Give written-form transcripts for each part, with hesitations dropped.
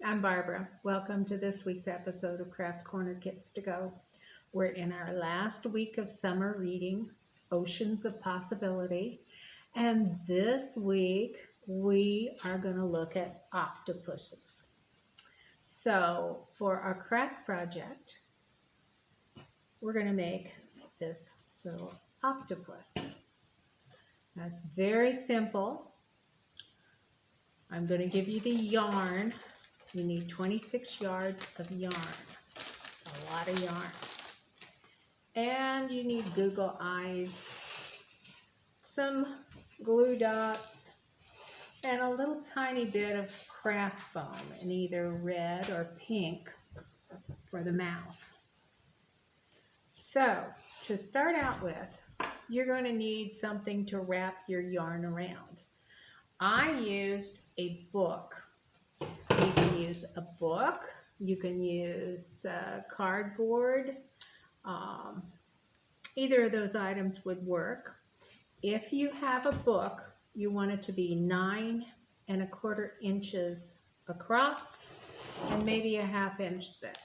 I'm Barbara. Welcome to this week's episode of Craft Corner Kits to Go. We're in our last week of summer reading, Oceans of Possibility. And this week we are going to look at octopuses. So for our craft project, we're going to make this little octopus. That's very simple. I'm going to give you the yarn. You need 26 yards of yarn, a lot of yarn. And you need Google eyes, some glue dots, and a little tiny bit of craft foam in either red or pink for the mouth. So, to start out with, you're going to need something to wrap your yarn around. I used a book. You can use a book, you can use cardboard, either of those items would work. If you have a book, you want it to be 9 1/4 inches across and maybe a 1/2 inch thick.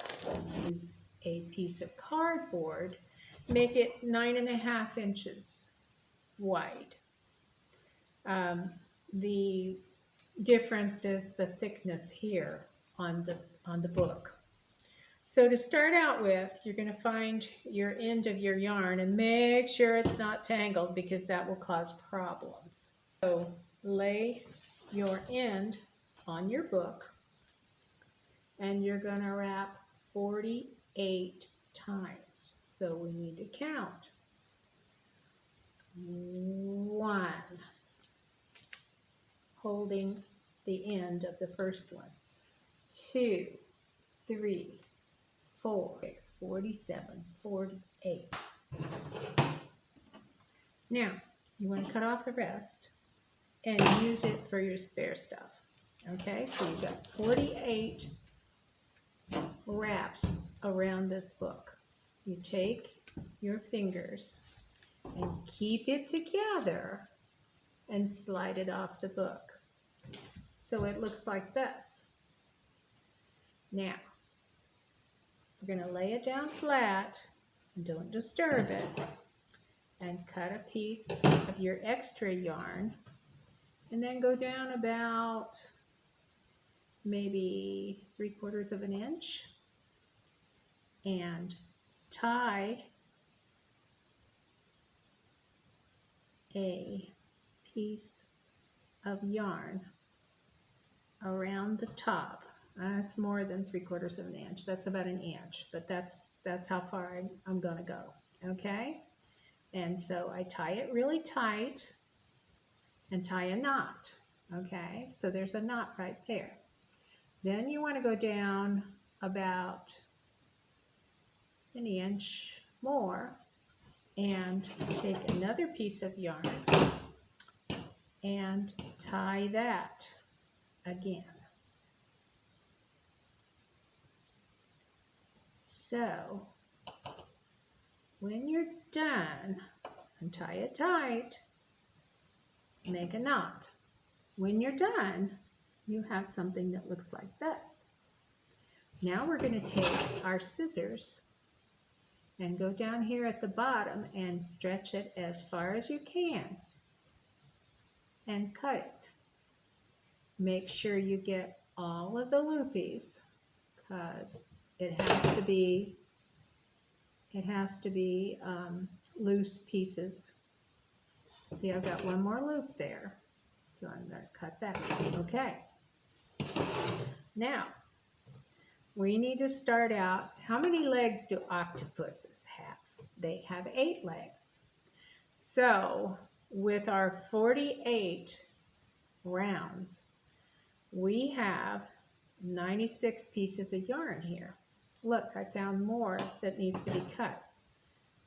Use a piece of cardboard, make it 9 1/2 inches wide. The difference is the thickness here on the book. So to start out with, you're going to find your end of your yarn and make sure it's not tangled because that will cause problems. So lay your end on your book and you're going to wrap 48 times. So we need to count. 1, holding the end of the first one. 2, 3, 4, 6, 47, 48. Now, you want to cut off the rest and use it for your spare stuff. Okay, so you've got 48 wraps around this book. You take your fingers and keep it together and slide it off the book. So it looks like this. Now, we're going to lay it down flat, don't disturb it, and cut a piece of your extra yarn, and then go down about maybe 3/4 of an inch, and tie a piece of yarn around the top. That's more than 3/4 of an inch. That's about an inch, but that's how far I'm going to go. Okay? And so I tie it really tight and tie a knot. Okay? So there's a knot right there. Then you want to go down about an inch more and take another piece of yarn and tie that again. So when you're done, untie it tight, make a knot. When you're done, you have something that looks like this. Now we're going to take our scissors and go down here at the bottom and stretch it as far as you can and cut it. Make sure you get all of the loopies because it has to be loose pieces. See, I've got one more loop there, so I'm going to cut that. Okay. Now, we need to start out. How many legs do octopuses have? They have 8 legs. So, with our 48 rounds, we have 96 pieces of yarn here. Look, I found more that needs to be cut.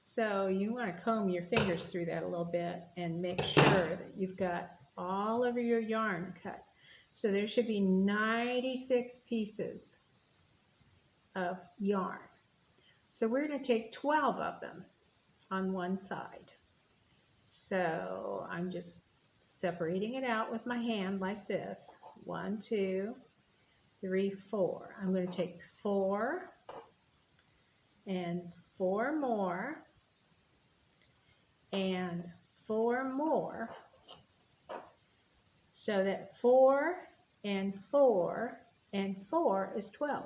So you want to comb your fingers through that a little bit and make sure that you've got all of your yarn cut. So there should be 96 pieces of yarn. So we're going to take 12 of them on one side. So I'm just separating it out with my hand like this. 1, 2, 3, 4. I'm going to take 4 and 4 more and 4 more, so that 4 and 4 and 4 is 12.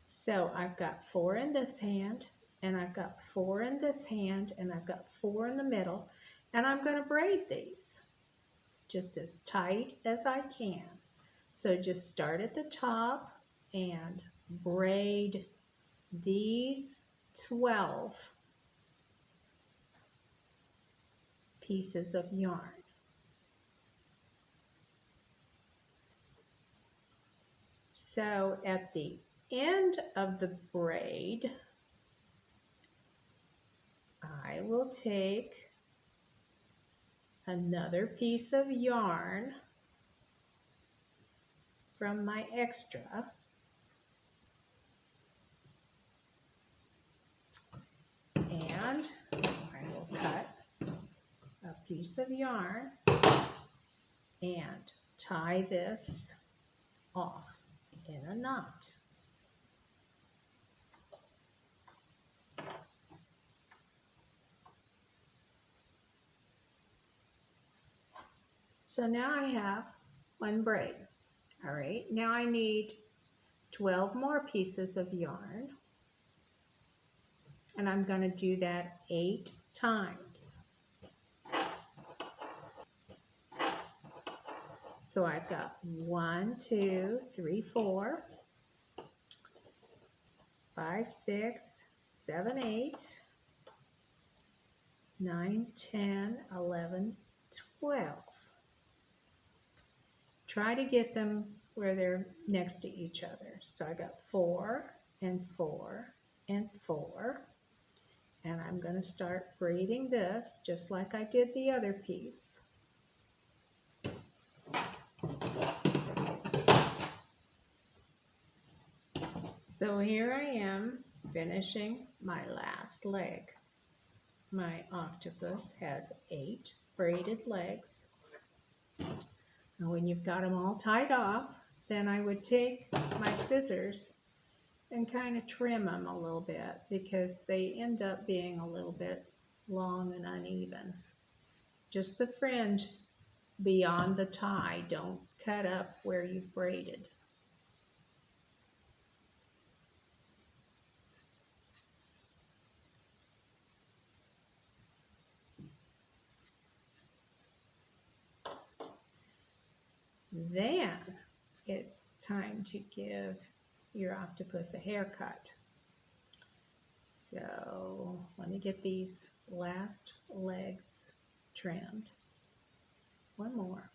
So I've got 4 in this hand, and I've got 4 in this hand, and I've got 4 in the middle, and I'm going to braid these just as tight as I can. So just start at the top and braid these 12 pieces of yarn. So at the end of the braid, I will take another piece of yarn from my extra and I will cut a piece of yarn and tie this off in a knot. So now I have one braid. All right, now I need 12 more pieces of yarn, and I'm going to do that 8 times. So I've got 1, 2, 3, 4, 5, 6, 7, 8, 9, 10, 11, 12. Try to get them where they're next to each other. So I got 4 and 4 and 4. And I'm going to start braiding this just like I did the other piece. So here I am finishing my last leg. My octopus has 8 braided legs. And when you've got them all tied off, then I would take my scissors and kind of trim them a little bit because they end up being a little bit long and uneven. Just the fringe beyond the tie, don't cut up where you've braided. Then it's time to give your octopus a haircut. So let me get these last legs trimmed. One more.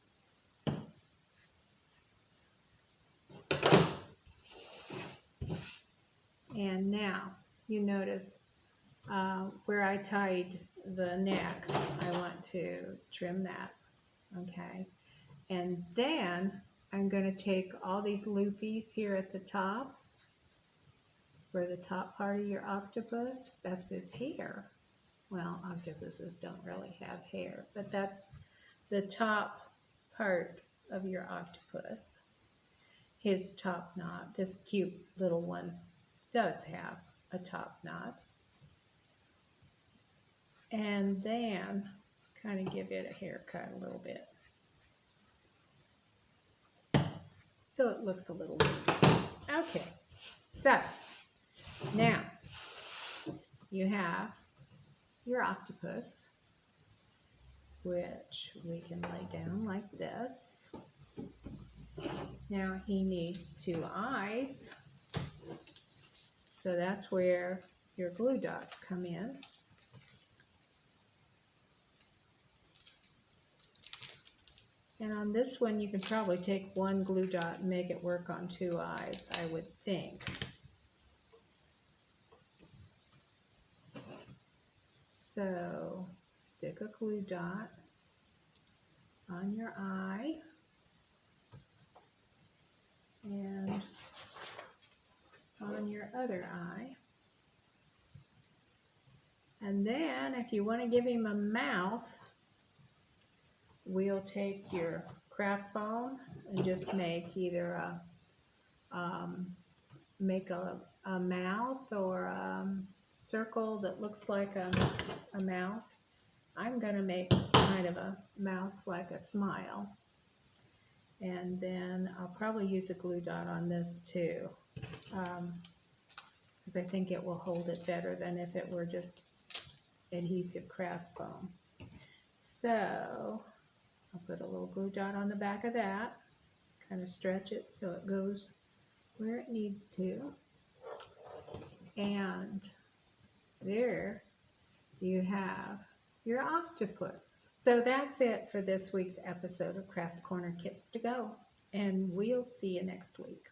And now you notice where I tied the neck, I want to trim that, okay? And then I'm going to take all these loopies here at the top, where the top part of your octopus, that's his hair. Well, octopuses don't really have hair, but that's the top part of your octopus. His top knot, this cute little one, does have a top knot. And then kind of give it a haircut a little bit, so it looks a little neat. Okay, so now you have your octopus, which we can lay down like this. Now he needs 2 eyes, so that's where your glue dots come in. And on this one, you can probably take 1 glue dot and make it work on 2 eyes, I would think. So stick a glue dot on your eye and on your other eye. And then if you want to give him a mouth, we'll take your craft foam and just make either a make a mouth or a circle that looks like a mouth. I'm going to make kind of a mouth like a smile. And then I'll probably use a glue dot on this too, because I think it will hold it better than if it were just adhesive craft foam. So I'll put a little glue dot on the back of that, kind of stretch it so it goes where it needs to. And there you have your octopus. So that's it for this week's episode of Craft Corner Kits to Go, and we'll see you next week.